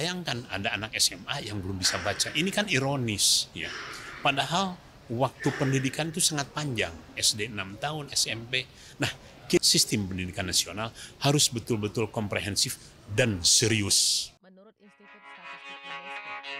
Bayangkan ada anak SMA yang belum bisa baca. Ini kan ironis, ya. Padahal waktu pendidikan itu sangat panjang. SD 6 tahun, SMP. Nah, sistem pendidikan nasional harus betul-betul komprehensif dan serius. Menurut Institut Statistik UNESCO,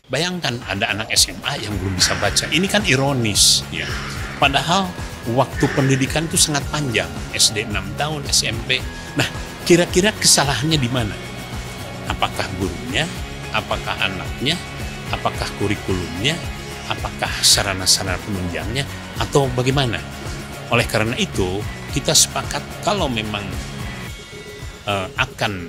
Bayangkan ada anak SMA yang belum bisa baca. Ini kan ironis, ya. Padahal waktu pendidikan itu sangat panjang. SD 6 tahun, SMP. Nah, kira-kira kesalahannya di mana? Apakah gurunya? Apakah anaknya? Apakah kurikulumnya? Apakah sarana-sarana penunjangnya? Atau bagaimana? Oleh karena itu, kita sepakat kalau memang akan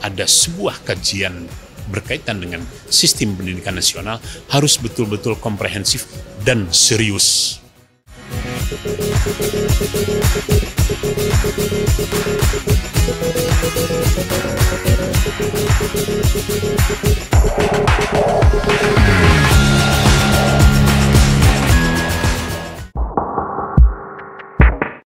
ada sebuah kajian berkaitan dengan sistem pendidikan nasional harus betul-betul komprehensif dan serius.